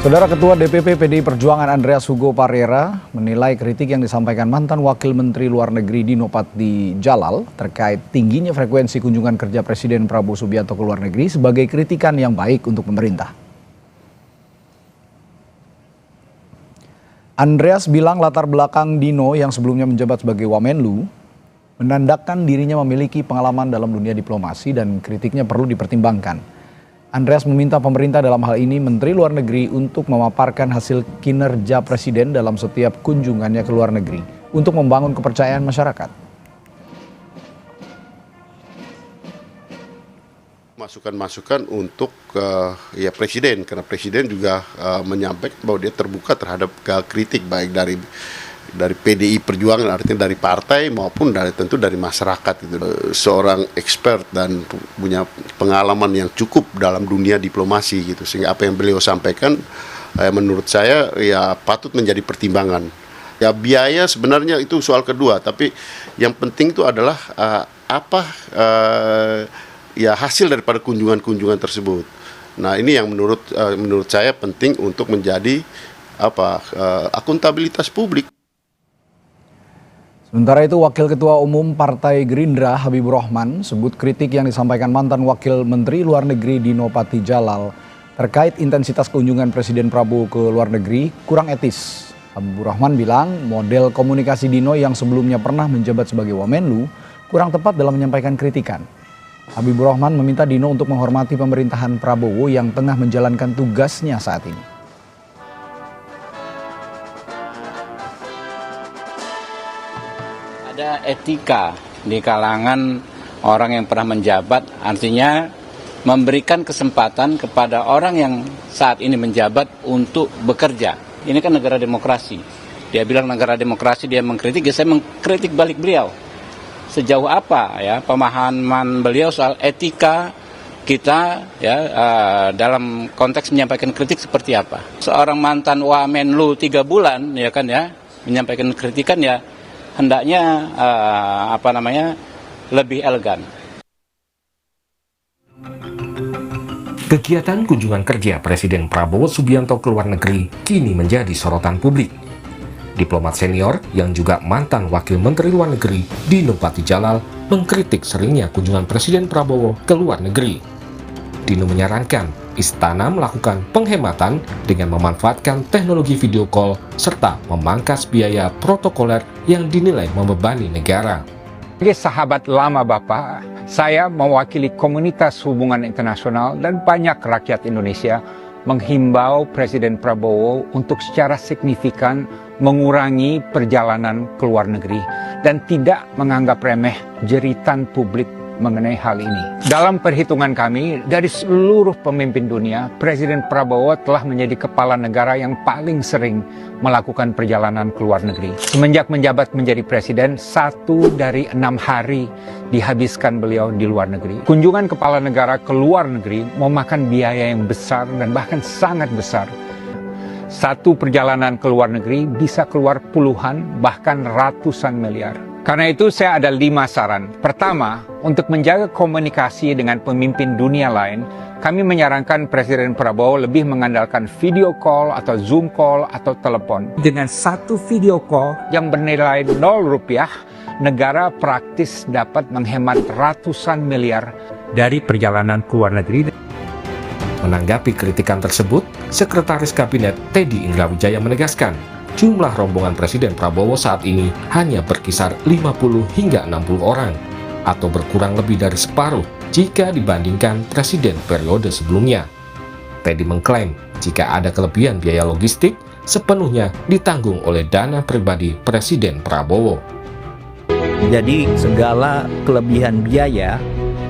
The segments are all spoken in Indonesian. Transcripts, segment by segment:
Saudara Ketua DPP PDI Perjuangan Andreas Hugo Parera menilai kritik yang disampaikan mantan Wakil Menteri Luar Negeri Dino Patijala terkait tingginya frekuensi kunjungan kerja Presiden Prabowo Subianto ke luar negeri sebagai kritikan yang baik untuk pemerintah. Andreas bilang latar belakang Dino yang sebelumnya menjabat sebagai Wamenlu menandakan dirinya memiliki pengalaman dalam dunia diplomasi dan kritiknya perlu dipertimbangkan. Andreas meminta pemerintah dalam hal ini Menteri Luar Negeri untuk memaparkan hasil kinerja Presiden dalam setiap kunjungannya ke luar negeri untuk membangun kepercayaan masyarakat. Masukan-masukan untuk Presiden, karena Presiden juga menyampaikan bahwa dia terbuka terhadap kritik baik dari PDI Perjuangan, artinya dari partai maupun tentu dari masyarakat. Seorang expert dan punya pengalaman yang cukup dalam dunia diplomasi gitu, sehingga apa yang beliau sampaikan menurut saya ya patut menjadi pertimbangan. Ya biaya sebenarnya itu soal kedua, tapi yang penting itu adalah ya hasil daripada kunjungan-kunjungan tersebut. Nah ini yang menurut saya penting untuk menjadi akuntabilitas publik. Sementara itu, Wakil Ketua Umum Partai Gerindra Habibur Rahman sebut kritik yang disampaikan mantan Wakil Menteri Luar Negeri Dino Patijala terkait intensitas kunjungan Presiden Prabowo ke luar negeri kurang etis. Habibur Rahman bilang model komunikasi Dino yang sebelumnya pernah menjabat sebagai Wamenlu kurang tepat dalam menyampaikan kritikan. Habibur Rahman meminta Dino untuk menghormati pemerintahan Prabowo yang tengah menjalankan tugasnya saat ini. Ada etika di kalangan orang yang pernah menjabat, artinya memberikan kesempatan kepada orang yang saat ini menjabat untuk bekerja. Ini kan negara demokrasi. Dia bilang negara demokrasi, dia mengkritik, ya saya mengkritik balik beliau. Sejauh apa ya pemahaman beliau soal etika kita ya dalam konteks menyampaikan kritik seperti apa? Seorang mantan Wamenlu 3 bulan ya kan ya menyampaikan kritikan ya hendaknya lebih elegan. Kegiatan kunjungan kerja Presiden Prabowo Subianto ke luar negeri kini menjadi sorotan publik. Diplomat senior yang juga mantan Wakil Menteri Luar Negeri Dino Patijala mengkritik seringnya kunjungan Presiden Prabowo ke luar negeri. Dino menyarankan Istana melakukan penghematan dengan memanfaatkan teknologi video call serta memangkas biaya protokoler yang dinilai membebani negara. Sebagai sahabat lama Bapak, saya mewakili komunitas hubungan internasional dan banyak rakyat Indonesia menghimbau Presiden Prabowo untuk secara signifikan mengurangi perjalanan ke luar negeri dan tidak menganggap remeh jeritan publik mengenai hal ini. Dalam perhitungan kami, dari seluruh pemimpin dunia, Presiden Prabowo telah menjadi kepala negara yang paling sering melakukan perjalanan ke luar negeri. Semenjak menjabat menjadi presiden, 1 dari 6 hari dihabiskan beliau di luar negeri. Kunjungan kepala negara ke luar negeri memakan biaya yang besar dan bahkan sangat besar. Satu perjalanan ke luar negeri bisa keluar puluhan bahkan ratusan miliar. Karena itu saya ada 5 saran. Pertama, untuk menjaga komunikasi dengan pemimpin dunia lain, kami menyarankan Presiden Prabowo lebih mengandalkan video call atau Zoom call atau telepon. Dengan satu video call yang bernilai 0 rupiah, negara praktis dapat menghemat ratusan miliar dari perjalanan ke luar negeri. Menanggapi kritikan tersebut, Sekretaris Kabinet Teddy Indrawijaya menegaskan, jumlah rombongan Presiden Prabowo saat ini hanya berkisar 50 hingga 60 orang, atau berkurang lebih dari separuh jika dibandingkan Presiden periode sebelumnya. Teddy mengklaim jika ada kelebihan biaya logistik, sepenuhnya ditanggung oleh dana pribadi Presiden Prabowo. Jadi segala kelebihan biaya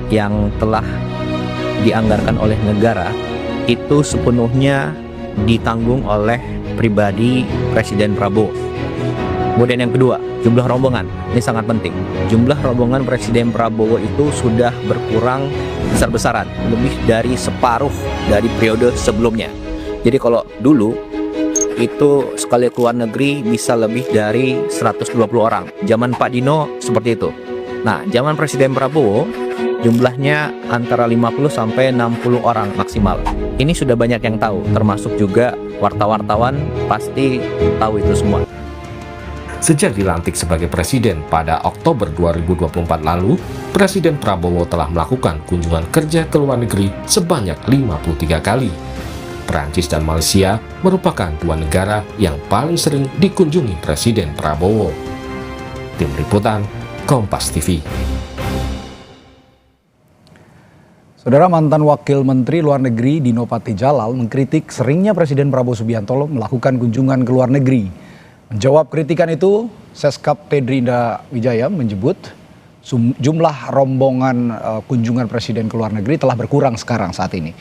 yang telah dianggarkan oleh negara itu sepenuhnya ditanggung oleh pribadi Presiden Prabowo. Kemudian yang kedua, jumlah rombongan. Ini sangat penting. Jumlah rombongan Presiden Prabowo itu sudah berkurang besar-besaran, lebih dari separuh dari periode sebelumnya. Jadi kalau dulu itu sekali keluar negeri bisa lebih dari 120 orang. Zaman Pak Dino seperti itu. Nah, zaman Presiden Prabowo jumlahnya antara 50 sampai 60 orang maksimal. Ini sudah banyak yang tahu, termasuk juga wartawan pasti tahu itu semua. Sejak dilantik sebagai presiden pada Oktober 2024 lalu, Presiden Prabowo telah melakukan kunjungan kerja ke luar negeri sebanyak 53 kali. Perancis dan Malaysia merupakan dua negara yang paling sering dikunjungi Presiden Prabowo. Tim Liputan, Kompas TV. Saudara, mantan Wakil Menteri Luar Negeri Dino Patijalal mengkritik seringnya Presiden Prabowo Subianto melakukan kunjungan ke luar negeri. Menjawab kritikan itu, Seskap Teddy Indah Wijaya menyebut jumlah rombongan kunjungan Presiden ke luar negeri telah berkurang sekarang saat ini.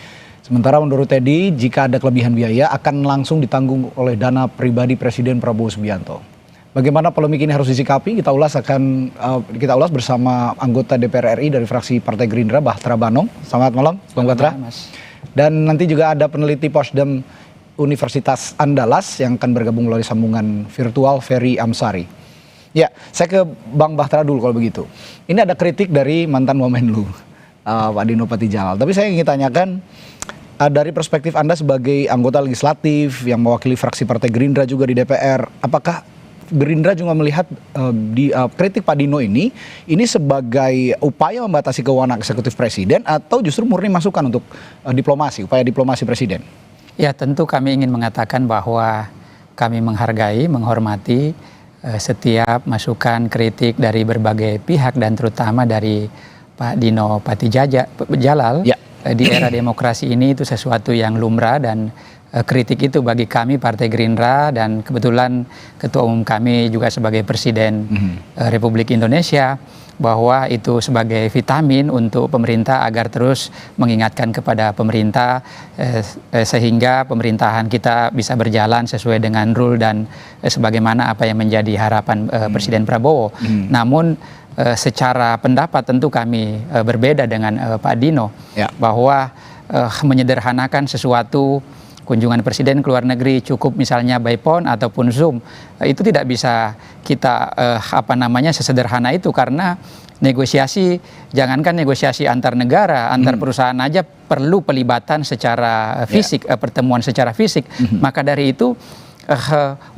Sementara menurut Teddy, jika ada kelebihan biaya akan langsung ditanggung oleh dana pribadi Presiden Prabowo Subianto. Bagaimana polemik ini harus disikapi? Kita ulas bersama anggota DPR RI dari fraksi Partai Gerindra, Bahtera Banong. Selamat malam, Bang Bahtera. Dan nanti juga ada peneliti Posdem Universitas Andalas yang akan bergabung melalui sambungan virtual, Ferry Amsari. Ya, saya ke Bang Bahtera dulu kalau begitu. Ini ada kritik dari mantan Wamenlu, Pak Dino Patijalal. Tapi saya ingin tanyakan, dari perspektif Anda sebagai anggota legislatif yang mewakili fraksi Partai Gerindra juga di DPR, apakah Gerindra juga melihat kritik Pak Dino ini sebagai upaya membatasi kewenangan eksekutif Presiden atau justru murni masukan untuk upaya diplomasi Presiden? Ya, tentu kami ingin mengatakan bahwa kami menghargai, menghormati setiap masukan kritik dari berbagai pihak dan terutama dari Pak Dino Patijalal. Ya. Di era demokrasi ini itu sesuatu yang lumrah dan kritik itu bagi kami Partai Gerindra dan kebetulan Ketua Umum kami juga sebagai Presiden Republik Indonesia, bahwa itu sebagai vitamin untuk pemerintah agar terus mengingatkan kepada pemerintah sehingga pemerintahan kita bisa berjalan sesuai dengan rule dan sebagaimana apa yang menjadi harapan Presiden Prabowo. Namun secara pendapat tentu kami berbeda dengan Pak Dino, ya, bahwa menyederhanakan sesuatu kunjungan Presiden ke luar negeri cukup misalnya by phone ataupun Zoom, itu tidak bisa kita sesederhana itu, karena negosiasi, jangankan negosiasi antar negara, antar perusahaan aja perlu pelibatan secara fisik, pertemuan secara fisik. Maka dari itu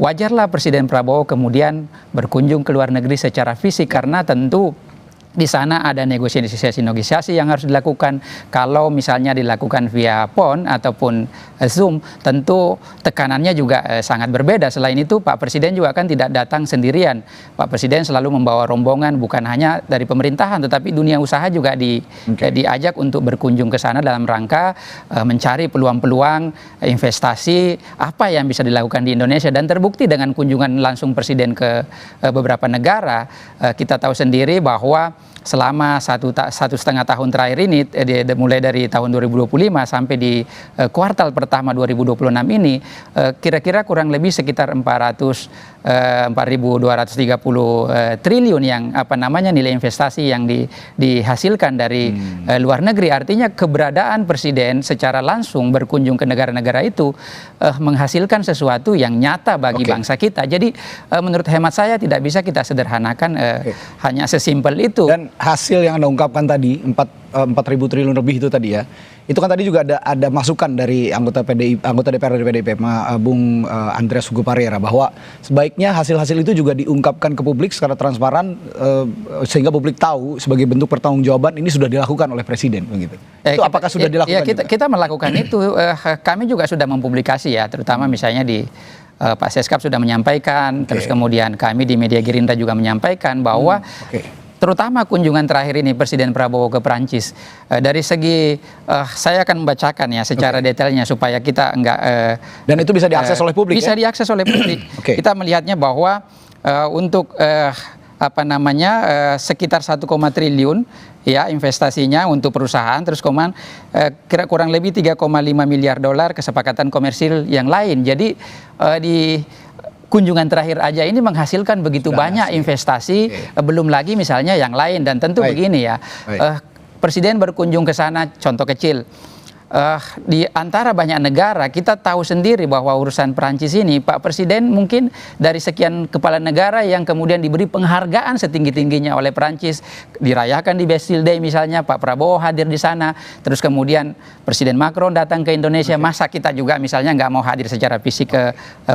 wajarlah Presiden Prabowo kemudian berkunjung ke luar negeri secara fisik, karena tentu di sana ada negosiasi yang harus dilakukan. Kalau misalnya dilakukan via phone ataupun Zoom, tentu tekanannya juga sangat berbeda. Selain itu, Pak Presiden juga kan tidak datang sendirian. Pak Presiden selalu membawa rombongan, bukan hanya dari pemerintahan, tetapi dunia usaha juga diajak untuk berkunjung ke sana dalam rangka mencari peluang-peluang investasi apa yang bisa dilakukan di Indonesia. Dan terbukti dengan kunjungan langsung Presiden ke beberapa negara, kita tahu sendiri bahwa selama satu setengah tahun terakhir ini, mulai dari tahun 2025 sampai di kuartal pertama 2026 ini, kira-kira kurang lebih sekitar 4.230 triliun yang nilai investasi yang dihasilkan dari luar negeri. Artinya keberadaan Presiden secara langsung berkunjung ke negara-negara itu menghasilkan sesuatu yang nyata bagi bangsa kita. Jadi menurut hemat saya tidak bisa kita sederhanakan hanya sesimpel itu. Dan hasil yang Anda ungkapkan tadi 4.000 triliun lebih itu tadi ya, itu kan tadi juga ada masukan dari anggota DPR dari PDIP, Bung Andreas Hugo Parera, bahwa sebaiknya hasil-hasil itu juga diungkapkan ke publik secara transparan sehingga publik tahu sebagai bentuk pertanggungjawaban ini sudah dilakukan oleh Presiden begitu. Itu apakah sudah dilakukan? Kita melakukan itu, kami juga sudah mempublikasi ya, terutama misalnya di Pak Seskap sudah menyampaikan, terus kemudian kami di media Gerindra juga menyampaikan bahwa terutama kunjungan terakhir ini Presiden Prabowo ke Perancis, dari segi saya akan membacakan ya secara detailnya supaya kita enggak dan itu bisa diakses oleh publik. Bisa diakses oleh publik. Kita melihatnya bahwa untuk sekitar 1, triliun ya investasinya untuk perusahaan, terus kira kurang lebih 3,5 miliar dolar kesepakatan komersil yang lain. Jadi di kunjungan terakhir aja ini menghasilkan begitu banyak investasi, belum lagi misalnya yang lain. Dan tentu begini ya, Presiden berkunjung ke sana, contoh kecil, di antara banyak negara kita tahu sendiri bahwa urusan Perancis ini Pak Presiden mungkin dari sekian kepala negara yang kemudian diberi penghargaan setinggi-tingginya oleh Perancis, dirayakan di Bastille Day misalnya, Pak Prabowo hadir di sana, terus kemudian Presiden Macron datang ke Indonesia, masa kita juga misalnya nggak mau hadir secara fisik ke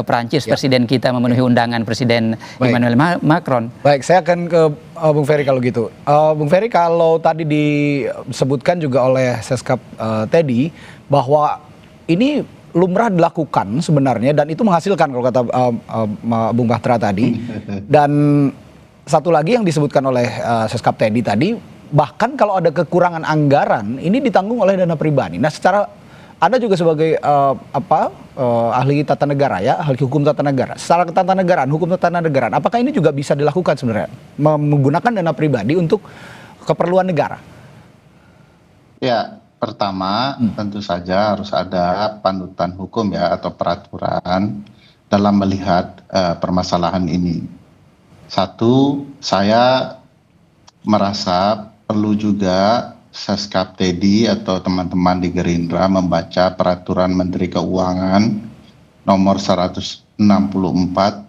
Perancis, Presiden kita memenuhi undangan Presiden Emmanuel Macron. Baik, saya akan ke Bung Ferry kalau gitu. Bung Ferry, kalau tadi disebutkan juga oleh Seskap Teddy bahwa ini lumrah dilakukan sebenarnya dan itu menghasilkan kalau kata Bung Bahtera tadi. Dan satu lagi yang disebutkan oleh Seskap Teddy tadi, bahkan kalau ada kekurangan anggaran ini ditanggung oleh dana pribadi. Nah, secara Anda juga sebagai ahli tata negara ya, ahli hukum tata negara. Secara ketatanegaraan, hukum tata negaraan, apakah ini juga bisa dilakukan sebenarnya menggunakan dana pribadi untuk keperluan negara? Ya, pertama tentu saja harus ada panutan hukum ya atau peraturan dalam melihat permasalahan ini. Satu, saya merasa perlu juga Seskap Teddy atau teman-teman di Gerindra membaca peraturan Menteri Keuangan nomor 164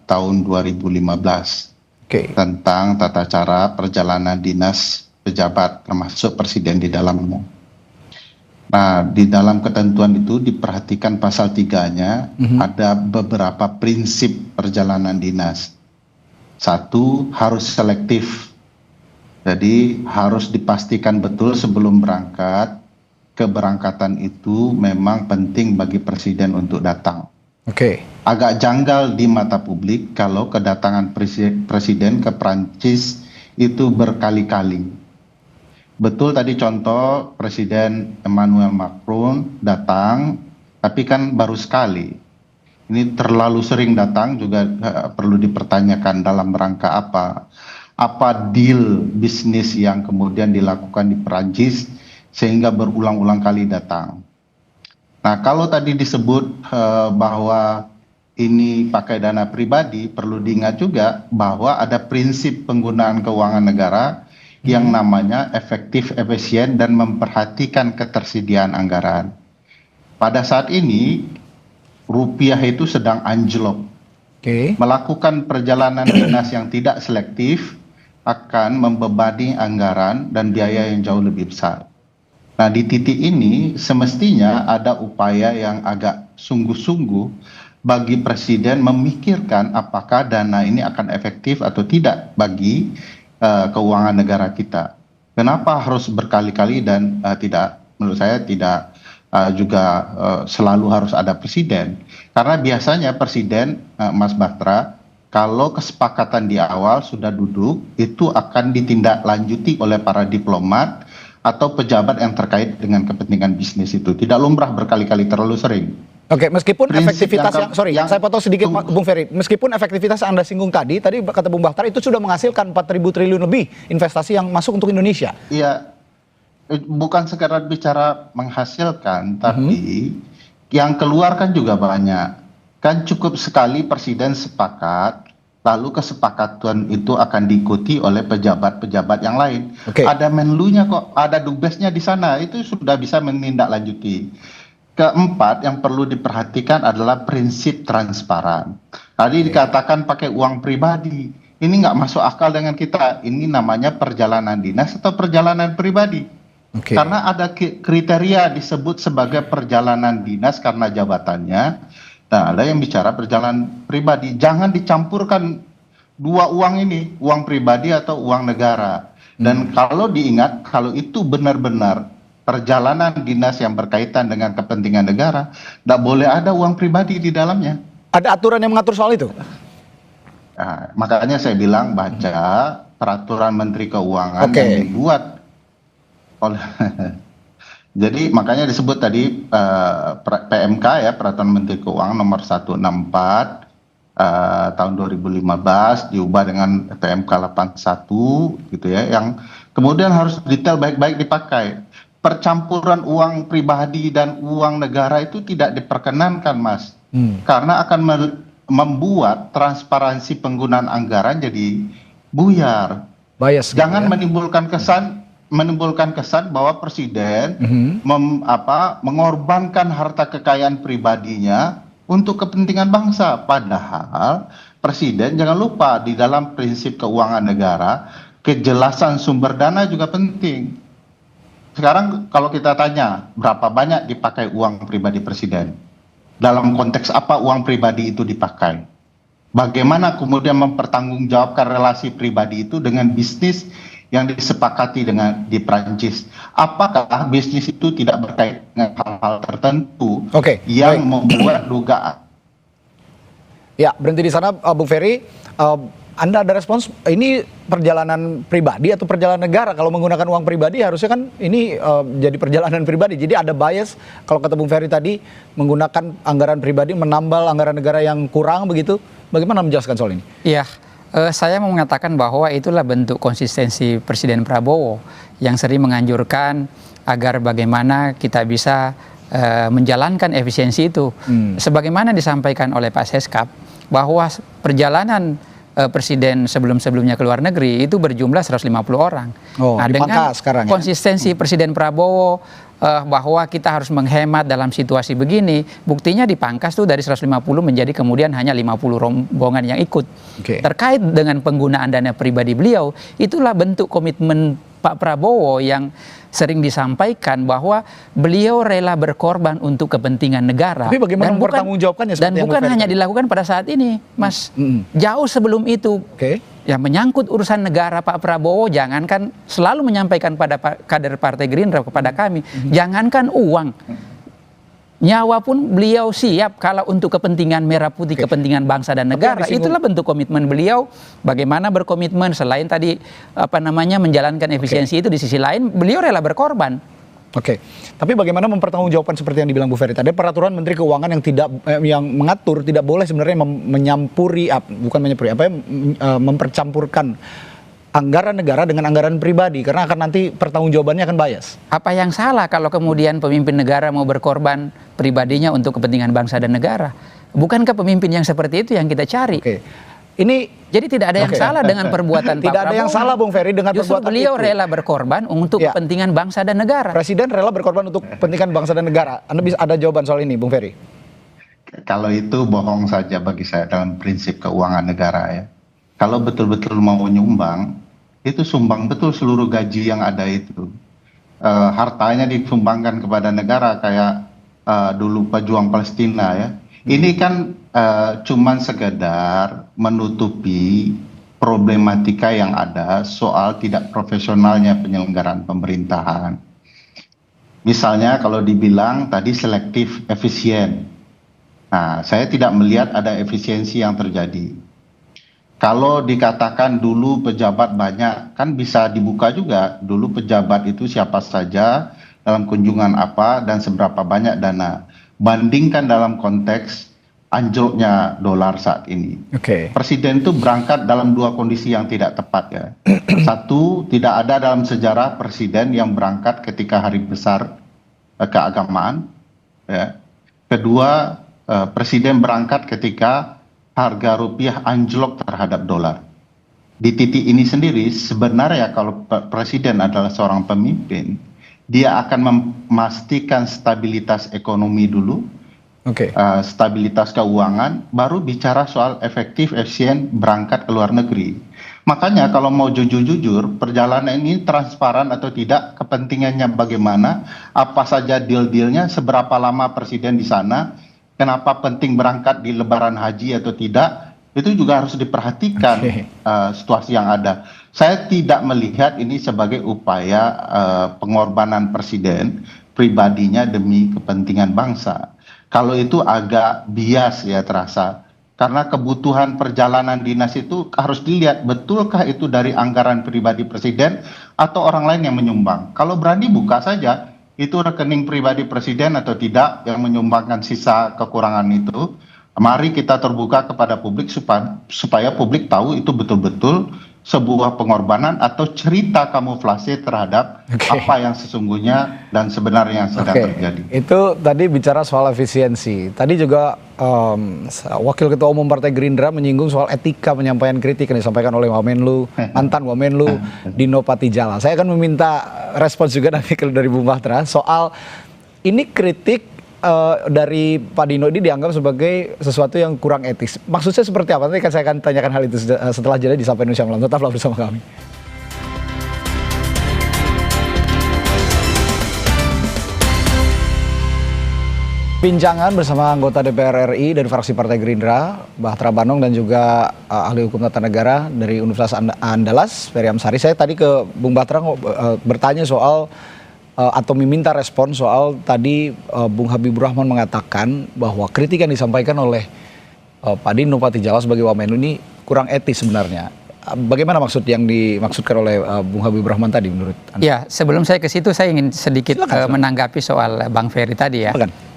tahun 2015 tentang tata cara perjalanan dinas pejabat termasuk presiden di dalamnya. Nah, di dalam ketentuan itu diperhatikan pasal 3-nya ada beberapa prinsip perjalanan dinas. Satu, harus selektif. Jadi harus dipastikan betul sebelum berangkat, keberangkatan itu memang penting bagi presiden untuk datang. Agak janggal di mata publik kalau kedatangan presiden ke Prancis itu berkali-kali. Betul tadi contoh Presiden Emmanuel Macron datang, tapi kan baru sekali. Ini terlalu sering datang juga perlu dipertanyakan dalam rangka apa. Apa deal bisnis yang kemudian dilakukan di Perancis sehingga berulang-ulang kali datang. Nah, kalau tadi disebut bahwa ini pakai dana pribadi, perlu diingat juga bahwa ada prinsip penggunaan keuangan negara yang namanya efektif, efisien, dan memperhatikan ketersediaan anggaran. Pada saat ini, rupiah itu sedang anjlok. Melakukan perjalanan dinas yang tidak selektif akan membebani anggaran dan biaya yang jauh lebih besar. Nah, di titik ini semestinya ada upaya yang agak sungguh-sungguh bagi presiden memikirkan apakah dana ini akan efektif atau tidak bagi keuangan negara kita. Kenapa harus berkali-kali dan menurut saya tidak juga selalu harus ada presiden. Karena biasanya presiden, Mas Bahtera, kalau kesepakatan di awal sudah duduk, itu akan ditindaklanjuti oleh para diplomat atau pejabat yang terkait dengan kepentingan bisnis itu. Tidak lumrah berkali-kali, terlalu sering. Meskipun efektivitas saya potong sedikit Bung Ferry, meskipun efektivitas yang Anda singgung tadi kata Bung Bahtera itu sudah menghasilkan 4.000 triliun lebih investasi yang masuk untuk Indonesia. Iya, bukan sekedar bicara menghasilkan, tapi yang keluar kan juga banyak. Kan cukup sekali presiden sepakat, lalu kesepakatan itu akan diikuti oleh pejabat-pejabat yang lain. Ada menlunya kok, ada dubesnya di sana, itu sudah bisa menindaklanjuti. Keempat yang perlu diperhatikan adalah prinsip transparan. Tadi dikatakan pakai uang pribadi, ini nggak masuk akal dengan kita. Ini namanya perjalanan dinas atau perjalanan pribadi. Karena ada kriteria disebut sebagai perjalanan dinas karena jabatannya. Nah, ada yang bicara perjalanan pribadi. Jangan dicampurkan dua uang ini, uang pribadi atau uang negara. Dan kalau diingat, kalau itu benar-benar perjalanan dinas yang berkaitan dengan kepentingan negara, tidak boleh ada uang pribadi di dalamnya. Ada aturan yang mengatur soal itu? Nah, makanya saya bilang baca peraturan Menteri Keuangan yang dibuat oleh jadi makanya disebut tadi PMK ya, Peraturan Menteri Keuangan nomor 164 tahun 2015 diubah dengan PMK 81 gitu ya, yang kemudian harus detail baik-baik dipakai. Percampuran uang pribadi dan uang negara itu tidak diperkenankan, Mas. Karena akan membuat transparansi penggunaan anggaran jadi buyar. Bias, jangan menimbulkan kesan menimbulkan kesan bahwa presiden mengorbankan harta kekayaan pribadinya untuk kepentingan bangsa. Padahal presiden jangan lupa di dalam prinsip keuangan negara, kejelasan sumber dana juga penting. Sekarang kalau kita tanya berapa banyak dipakai uang pribadi presiden, dalam konteks apa uang pribadi itu dipakai, bagaimana kemudian mempertanggungjawabkan relasi pribadi itu dengan bisnis yang disepakati di Prancis. Apakah bisnis itu tidak berkaitan dengan hal-hal tertentu yang membuat dugaan? Ya, berhenti di sana, Bung Ferry. Anda ada respons, ini perjalanan pribadi atau perjalanan negara? Kalau menggunakan uang pribadi harusnya kan ini jadi perjalanan pribadi. Jadi ada bias, kalau kata Bung Ferry tadi, menggunakan anggaran pribadi menambal anggaran negara yang kurang begitu. Bagaimana menjelaskan soal ini? Iya, saya mau mengatakan bahwa itulah bentuk konsistensi Presiden Prabowo yang sering menganjurkan agar bagaimana kita bisa menjalankan efisiensi itu. Sebagaimana disampaikan oleh Pak Seskap, bahwa perjalanan presiden sebelum-sebelumnya ke luar negeri itu berjumlah 150 orang. Nah, dengan sekarang, konsistensi Presiden Prabowo bahwa kita harus menghemat dalam situasi begini, buktinya dipangkas tuh dari 150 menjadi kemudian hanya 50 rombongan yang ikut. Terkait dengan penggunaan dana pribadi beliau, itulah bentuk komitmen Pak Prabowo yang sering disampaikan bahwa beliau rela berkorban untuk kepentingan negara. Tapi bagaimana mempertanggungjawabkannya? Dan bukan hanya dilakukan pada saat ini, Mas. Jauh sebelum itu. Ya, menyangkut urusan negara, Pak Prabowo jangankan selalu menyampaikan pada kader Partai Gerindra, kepada kami, jangankan uang, nyawa pun beliau siap kalau untuk kepentingan merah putih, kepentingan bangsa dan negara. Itulah bentuk komitmen beliau. Bagaimana berkomitmen selain tadi menjalankan efisiensi itu, di sisi lain beliau rela berkorban. Tapi bagaimana mempertanggungjawabkan seperti yang dibilang Bu Ferry tadi, peraturan Menteri Keuangan yang mengatur tidak boleh sebenarnya mempercampurkan anggaran negara dengan anggaran pribadi, karena akan nanti pertanggungjawabannya akan bias. Apa yang salah kalau kemudian pemimpin negara mau berkorban pribadinya untuk kepentingan bangsa dan negara? Bukankah pemimpin yang seperti itu yang kita cari? Jadi tidak ada yang salah dengan perbuatan Pak Prabowo. Tidak ada yang salah, Bung Ferry, dengan justru perbuatan beliau itu. Rela berkorban untuk kepentingan bangsa dan negara. Presiden rela berkorban untuk kepentingan bangsa dan negara. Anda bisa ada jawaban soal ini, Bung Ferry? Kalau itu bohong saja bagi saya dalam prinsip keuangan negara ya. Kalau betul-betul mau nyumbang, itu sumbang betul seluruh gaji yang ada itu. Hartanya disumbangkan kepada negara kayak dulu pejuang Palestina ya. Ini kan cuman sekedar menutupi problematika yang ada soal tidak profesionalnya penyelenggaraan pemerintahan. Misalnya kalau dibilang tadi selektif efisien. Nah, saya tidak melihat ada efisiensi yang terjadi. Kalau dikatakan dulu pejabat banyak, kan bisa dibuka juga. Dulu pejabat itu siapa saja, dalam kunjungan apa, dan seberapa banyak dana. Bandingkan dalam konteks anjloknya dolar saat ini. Presiden itu berangkat dalam dua kondisi yang tidak tepat ya. Satu, tidak ada dalam sejarah presiden yang berangkat ketika hari besar keagamaan. Ya. Kedua, presiden berangkat ketika harga rupiah anjlok terhadap dolar. Di titik ini sendiri sebenarnya kalau presiden adalah seorang pemimpin, dia akan memastikan stabilitas ekonomi dulu, stabilitas keuangan, baru bicara soal efektif, efisien berangkat ke luar negeri. Makanya kalau mau jujur-jujur, perjalanan ini transparan atau tidak, kepentingannya bagaimana, apa saja deal-dealnya, seberapa lama presiden di sana, kenapa penting berangkat di lebaran haji atau tidak, itu juga harus diperhatikan situasi yang ada. Saya tidak melihat ini sebagai upaya pengorbanan presiden pribadinya demi kepentingan bangsa. Kalau itu agak bias ya terasa. Karena kebutuhan perjalanan dinas itu harus dilihat betulkah itu dari anggaran pribadi presiden atau orang lain yang menyumbang. Kalau berani buka saja itu rekening pribadi presiden atau tidak yang menyumbangkan sisa kekurangan itu. Mari kita terbuka kepada publik supaya publik tahu itu betul-betul sebuah pengorbanan atau cerita kamuflase terhadap apa yang sesungguhnya dan sebenarnya yang sedang terjadi. Itu tadi bicara soal efisiensi. Tadi juga Wakil Ketua Umum Partai Gerindra menyinggung soal etika penyampaian kritik yang disampaikan oleh Wamenlu, mantan Wamenlu Dino Patijala. Saya akan meminta respons juga dari Bung Bahtera soal ini kritik dari Pak Dino ini dianggap sebagai sesuatu yang kurang etis. Maksudnya seperti apa? Nanti saya akan tanyakan hal itu setelah jeda di Sapa Indonesia Malam. Tetaplah bersama kami. Bincangan bersama anggota DPR RI dari fraksi Partai Gerindra, Bahtera Banong, dan juga ahli hukum tata negara dari Universitas Andalas, Ferry Amsari. Saya tadi ke Bung Bahtera bertanya soal atau meminta respon soal tadi Bung Habibur Rahman mengatakan bahwa kritik yang disampaikan oleh Pak Dino Patijala sebagai Wamenlu ini kurang etis sebenarnya. Bagaimana maksud yang dimaksudkan oleh Bung Habibur Rahman tadi menurut Anda? Ya, sebelum saya ke situ saya ingin sedikit menanggapi soal Bang Ferry tadi ya.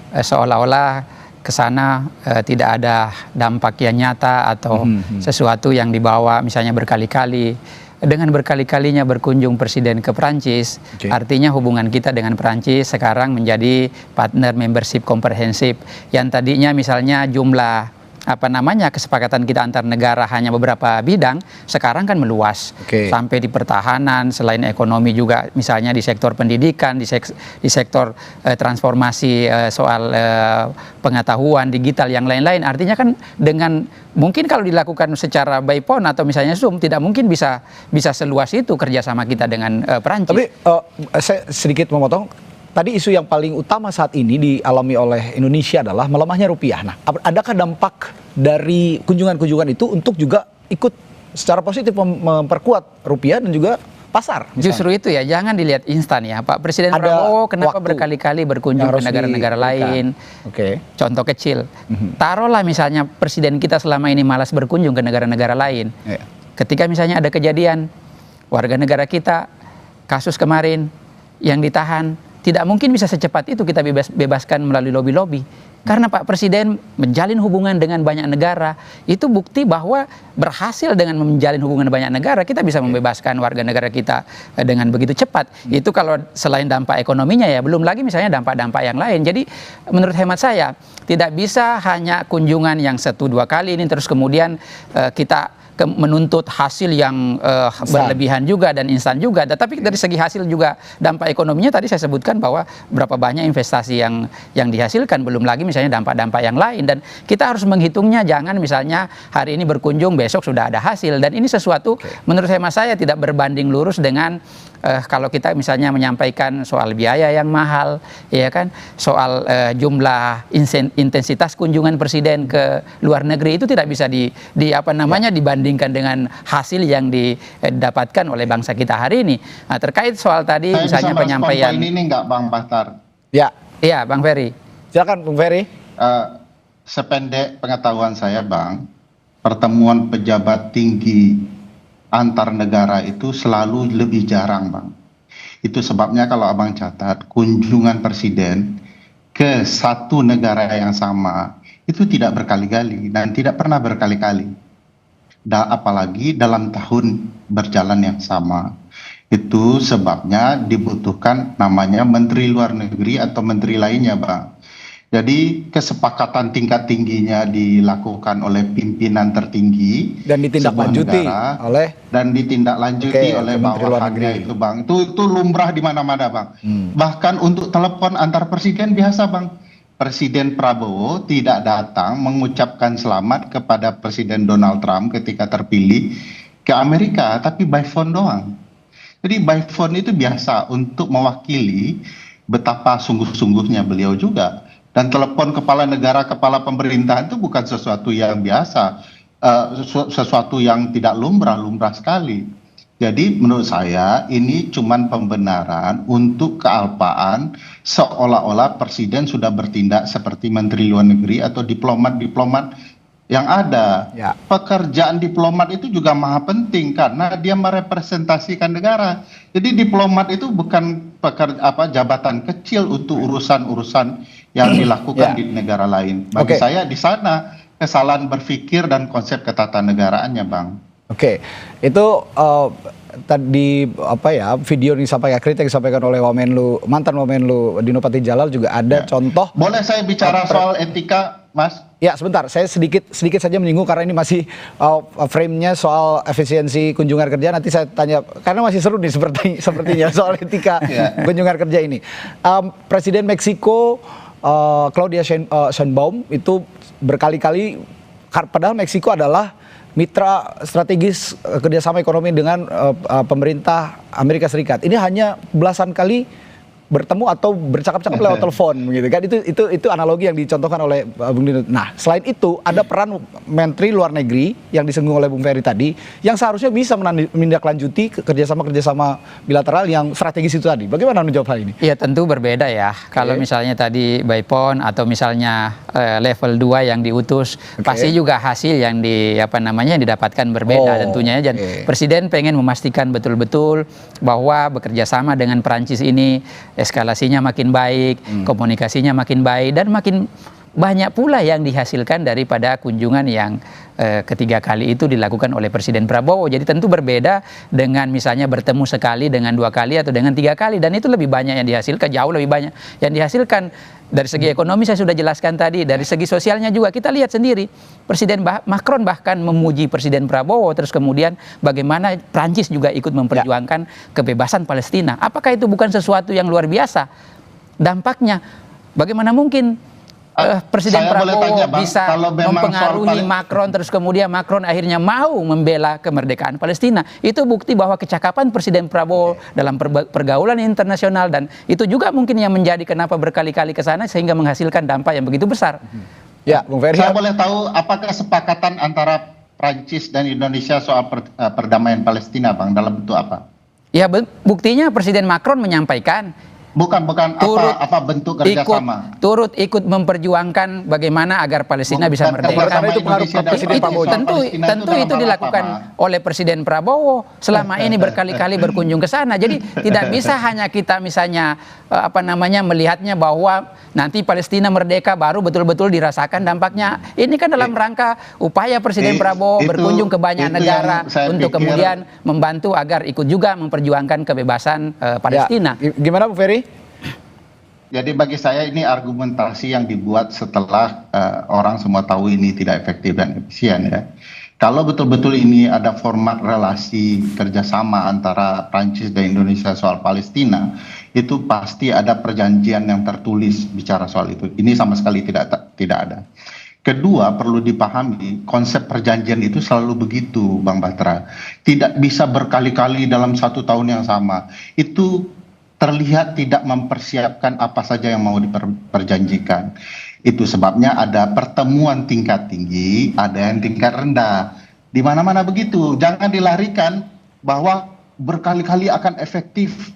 Seolah-olah ke sana tidak ada dampak yang nyata atau sesuatu yang dibawa misalnya berkali-kali. Dengan berkali-kalinya berkunjung Presiden ke Perancis, artinya hubungan kita dengan Perancis sekarang menjadi partner membership komprehensif. Yang tadinya misalnya jumlah kesepakatan kita antar negara hanya beberapa bidang, sekarang kan meluas sampai di pertahanan, selain ekonomi juga misalnya di sektor pendidikan, di sektor transformasi soal pengetahuan digital yang lain-lain. Artinya kan dengan mungkin kalau dilakukan secara by phone atau misalnya Zoom tidak mungkin bisa seluas itu kerjasama kita dengan Perancis. Tapi saya sedikit memotong. Tadi isu yang paling utama saat ini dialami oleh Indonesia adalah melemahnya rupiah. Nah, adakah dampak dari kunjungan-kunjungan itu untuk juga ikut secara positif memperkuat rupiah dan juga pasar? Misalnya? Justru itu ya, jangan dilihat instan ya. Pak Presiden Prabowo kenapa berkali-kali berkunjung ke negara-negara lain? Contoh kecil, taruhlah misalnya Presiden kita selama ini malas berkunjung ke negara-negara lain. Ketika misalnya ada kejadian, warga negara kita, kasus kemarin yang ditahan, tidak mungkin bisa secepat itu kita bebaskan melalui lobby-lobby. Karena Pak Presiden menjalin hubungan dengan banyak negara, itu bukti bahwa berhasil dengan menjalin hubungan banyak negara, kita bisa membebaskan warga negara kita dengan begitu cepat. Itu kalau selain dampak ekonominya ya, belum lagi misalnya dampak-dampak yang lain. Jadi menurut hemat saya, tidak bisa hanya kunjungan yang 1-2 kali ini terus kemudian kita menuntut hasil yang berlebihan juga dan instan juga. Tetapi dari segi hasil juga dampak ekonominya tadi saya sebutkan bahwa berapa banyak investasi yang dihasilkan, belum lagi misalnya dampak-dampak yang lain. Dan kita harus menghitungnya, jangan misalnya hari ini berkunjung besok sudah ada hasil. Dan ini sesuatu menurut hemat saya tidak berbanding lurus dengan kalau kita misalnya menyampaikan soal biaya yang mahal, ya kan, soal jumlah intensitas kunjungan Presiden ke luar negeri itu tidak bisa dibandingkan dengan hasil yang didapatkan oleh bangsa kita hari ini. Nah, terkait soal tadi saya misalnya bisa penyampaian ini enggak Bang Bahtar? Ya, Bang Ferry. Silakan Bung Ferry. Sependek pengetahuan saya Bang, pertemuan pejabat tinggi antar negara itu selalu lebih jarang Bang. Itu sebabnya kalau Abang catat kunjungan Presiden ke satu negara yang sama itu tidak berkali-kali dan tidak pernah berkali-kali. Apalagi dalam tahun berjalan yang sama. Itu sebabnya dibutuhkan namanya Menteri Luar Negeri atau Menteri lainnya Bang. Jadi kesepakatan tingkat tingginya dilakukan oleh pimpinan tertinggi dan ditindaklanjuti oleh bawahannya itu Bang. Itu lumrah di mana-mana Bang. Bahkan untuk telepon antar presiden biasa Bang. Presiden Prabowo tidak datang mengucapkan selamat kepada Presiden Donald Trump ketika terpilih ke Amerika, tapi by phone doang. Jadi by phone itu biasa untuk mewakili betapa sungguh-sungguhnya beliau juga. Dan telepon kepala negara, kepala pemerintahan itu bukan sesuatu yang biasa, sesuatu yang tidak lumrah sekali. Jadi menurut saya ini cuman pembenaran untuk kealpaan seolah-olah Presiden sudah bertindak seperti Menteri Luar Negeri atau diplomat-diplomat yang ada. Pekerjaan diplomat itu juga maha penting karena dia merepresentasikan negara. Jadi diplomat itu bukan jabatan kecil untuk urusan-urusan yang dilakukan di negara lain. Bagi saya di sana kesalahan berpikir dan konsep ketatanegaraannya Bang. Oke, itu tadi apa ya, video yang disampaikan, kritik yang disampaikan oleh mantan Wamenlu Dino Patijalal juga ada contoh. Boleh saya bicara soal etika, Mas? Ya, sebentar, saya sedikit saja menyinggung karena ini masih frame-nya soal efisiensi kunjungan kerja. Nanti saya tanya karena masih seru nih sepertinya soal etika kunjungan kerja ini. Presiden Meksiko Claudia Sheinbaum itu berkali-kali, padahal Meksiko adalah mitra strategis kerjasama ekonomi dengan pemerintah Amerika Serikat. Ini hanya belasan kali bertemu atau bercakap-cakap lewat telepon, gitu kan? Itu analogi yang dicontohkan oleh Bung Dino. Nah, selain itu ada peran Menteri Luar Negeri yang disinggung oleh Bung Ferry tadi, yang seharusnya bisa menindaklanjuti kerjasama bilateral yang strategis itu tadi. Bagaimana menjawab hal ini? Ya tentu berbeda ya. Kalau misalnya tadi by PON atau misalnya level 2 yang diutus, pasti juga hasil yang didapatkan berbeda tentunya. Dan Presiden pengen memastikan betul-betul bahwa bekerja sama dengan Perancis ini eskalasinya makin baik, komunikasinya makin baik, dan makin banyak pula yang dihasilkan daripada kunjungan yang ketiga kali itu dilakukan oleh Presiden Prabowo. Jadi tentu berbeda dengan misalnya bertemu sekali, dengan 2 kali, atau dengan 3 kali. Dan itu lebih banyak yang dihasilkan, jauh lebih banyak yang dihasilkan. Dari segi ekonomi saya sudah jelaskan tadi, dari segi sosialnya juga kita lihat sendiri. Presiden Macron bahkan memuji Presiden Prabowo, terus kemudian bagaimana Prancis juga ikut memperjuangkan kebebasan Palestina. Apakah itu bukan sesuatu yang luar biasa? Dampaknya, bagaimana mungkin Presiden Prabowo bisa mempengaruhi Macron, terus kemudian Macron akhirnya mau membela kemerdekaan Palestina. Itu bukti bahwa kecakapan Presiden Prabowo dalam pergaulan internasional, dan itu juga mungkin yang menjadi kenapa berkali-kali ke sana sehingga menghasilkan dampak yang begitu besar. Ya, Bung Ferry. Saya boleh tahu apakah kesepakatan antara Prancis dan Indonesia soal perdamaian Palestina, Bang, dalam bentuk apa? Ya, buktinya Presiden Macron menyampaikan Bukan apa bentuk kerjasama. Turut ikut memperjuangkan bagaimana agar Palestina bisa merdeka. Karena itu pengaruh Presiden Prabowo. Tentu itu dilakukan oleh Presiden Prabowo selama ini berkali-kali berkunjung ke sana. Jadi tidak bisa hanya kita misalnya melihatnya bahwa nanti Palestina merdeka baru betul-betul dirasakan dampaknya. Ini kan dalam rangka upaya Presiden Prabowo berkunjung ke banyak negara untuk kemudian membantu agar ikut juga memperjuangkan kebebasan Palestina. Ya, gimana Bu Ferry? Jadi bagi saya ini argumentasi yang dibuat setelah orang semua tahu ini tidak efektif dan efisien ya. Kalau betul-betul ini ada format relasi kerjasama antara Prancis dan Indonesia soal Palestina, itu pasti ada perjanjian yang tertulis bicara soal itu. Ini sama sekali tidak ada. Kedua, perlu dipahami konsep perjanjian itu selalu begitu, Bang Batra. Tidak bisa berkali-kali dalam 1 tahun yang sama. Itu terlihat tidak mempersiapkan apa saja yang mau diperjanjikan. Itu sebabnya ada pertemuan tingkat tinggi, ada yang tingkat rendah. Di mana-mana begitu. Jangan dilarikan bahwa berkali-kali akan efektif.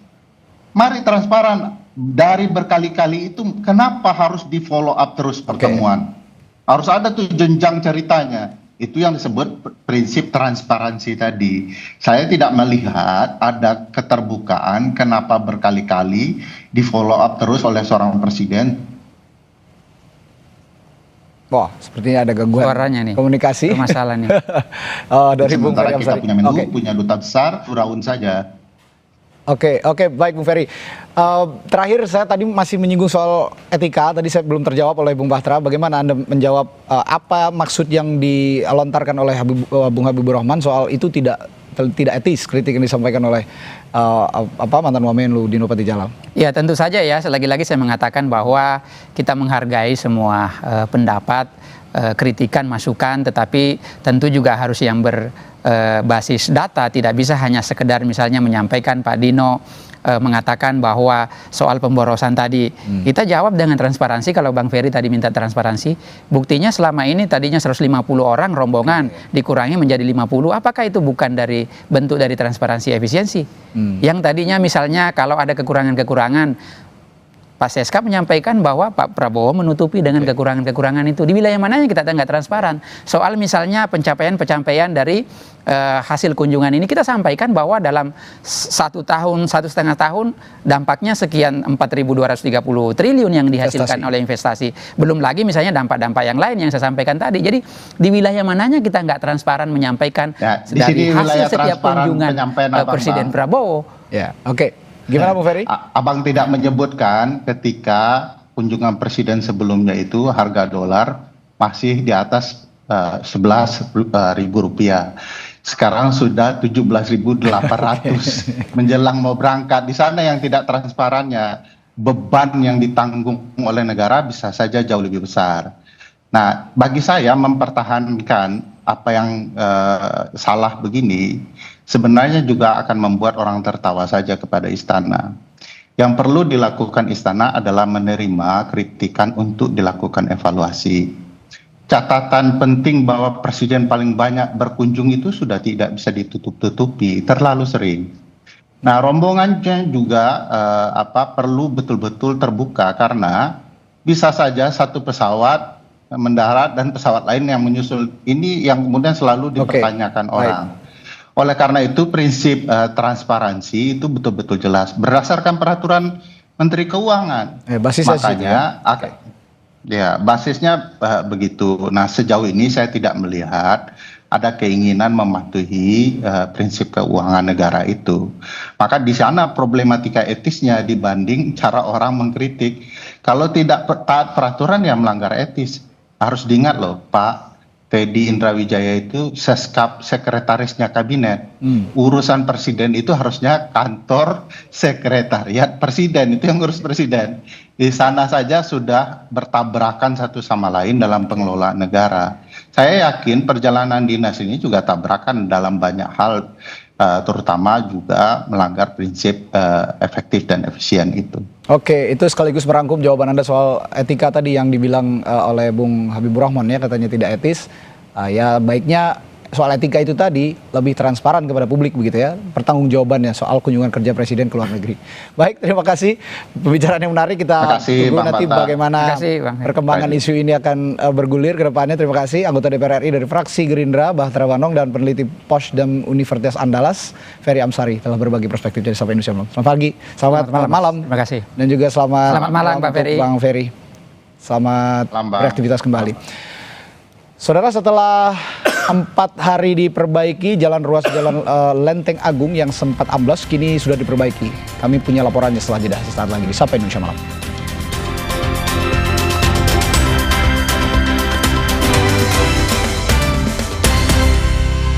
Mari transparan. Dari berkali-kali itu kenapa harus di follow up terus pertemuan? Harus ada tuh jenjang ceritanya. Itu yang disebut prinsip transparansi tadi. Saya tidak melihat ada keterbukaan kenapa berkali-kali di follow up terus oleh seorang presiden. Wah, sepertinya ada gangguan suaranya nih, komunikasi. Masalah nih. Dari sementara kita punya Menlu, punya duta besar, Firaun saja. Oke, baik Bung Ferry. Terakhir saya tadi masih menyinggung soal etika, tadi saya belum terjawab oleh Bung Batra. Bagaimana Anda menjawab apa maksud yang dilontarkan oleh Bung Habibur Rahman soal itu tidak etis, kritik yang disampaikan oleh mantan Wamenlu Dino Patijalal? Ya tentu saja ya, lagi-lagi saya mengatakan bahwa kita menghargai semua pendapat, kritikan, masukan, tetapi tentu juga harus yang berbasis data, tidak bisa hanya sekedar misalnya menyampaikan Pak Dino mengatakan bahwa soal pemborosan tadi kita jawab dengan transparansi. Kalau Bang Ferry tadi minta transparansi, buktinya selama ini tadinya 150 orang rombongan dikurangi menjadi 50. Apakah itu bukan dari bentuk dari transparansi efisiensi? Yang tadinya misalnya kalau ada kekurangan-kekurangan Pak Seska menyampaikan bahwa Pak Prabowo menutupi dengan kekurangan-kekurangan itu. Di wilayah mananya kita nggak transparan. Soal misalnya pencapaian-pencapaian dari hasil kunjungan ini, kita sampaikan bahwa dalam 1 tahun, 1,5 tahun, dampaknya sekian 4.230 triliun yang dihasilkan oleh investasi. Belum lagi misalnya dampak-dampak yang lain yang saya sampaikan tadi. Jadi di wilayah mananya kita nggak transparan menyampaikan dari hasil setiap kunjungan Presiden Prabowo. Ya, oke. Gimana Bu Ferry? Abang tidak menyebutkan ketika kunjungan presiden sebelumnya itu harga dolar masih di atas 11.000 rupiah. Sekarang sudah 17.800 menjelang mau berangkat. Di sana yang tidak transparannya, beban yang ditanggung oleh negara bisa saja jauh lebih besar. Nah, bagi saya mempertahankan apa yang salah begini sebenarnya juga akan membuat orang tertawa saja kepada istana. Yang perlu dilakukan istana adalah menerima kritikan untuk dilakukan evaluasi. Catatan penting bahwa presiden paling banyak berkunjung itu sudah tidak bisa ditutup-tutupi, terlalu sering. Nah, rombongannya juga perlu betul-betul terbuka karena bisa saja satu pesawat mendarat dan pesawat lain yang menyusul, ini yang kemudian selalu dipertanyakan orang. Oleh karena itu prinsip transparansi itu betul-betul jelas berdasarkan peraturan Menteri Keuangan. Makanya ya basisnya begitu. Nah, sejauh ini saya tidak melihat ada keinginan mematuhi prinsip keuangan negara itu. Maka di sana problematika etisnya dibanding cara orang mengkritik. Kalau tidak taat peraturan ya melanggar etis. Harus diingat loh, Pak Teddy Indrawijaya itu seskap sekretarisnya kabinet. Urusan presiden itu harusnya kantor sekretariat presiden, itu yang ngurus presiden. Di sana saja sudah bertabrakan satu sama lain dalam pengelolaan negara. Saya yakin perjalanan dinas ini juga tabrakan dalam banyak hal, terutama juga melanggar prinsip efektif dan efisien itu. Oke, itu sekaligus merangkum jawaban Anda soal etika tadi yang dibilang oleh Bung Habibur Rahman ya, katanya tidak etis. Ya baiknya soal etika itu tadi lebih transparan kepada publik begitu ya, pertanggungjawabannya soal kunjungan kerja presiden ke luar negeri. Baik, terima kasih pembicaraan yang menarik, kita tunggu nanti bagaimana perkembangan isu ini akan bergulir ke depannya. Terima kasih anggota DPR RI dari fraksi Gerindra Bahtera Wanong dan peneliti Posdam Universitas Andalas Ferry Amsari telah berbagi perspektif dari Sapa Indonesia Malam. Selamat pagi, selamat malam. Terima kasih. Dan juga selamat malam Pak Ferry. Bang Ferry. Selamat beraktivitas kembali. Saudara, setelah 4 hari diperbaiki, jalan ruas Jalan Lenteng Agung yang sempat amblas kini sudah diperbaiki. Kami punya laporannya setelah jeda sesaat lagi di Sapa Indonesia Malam.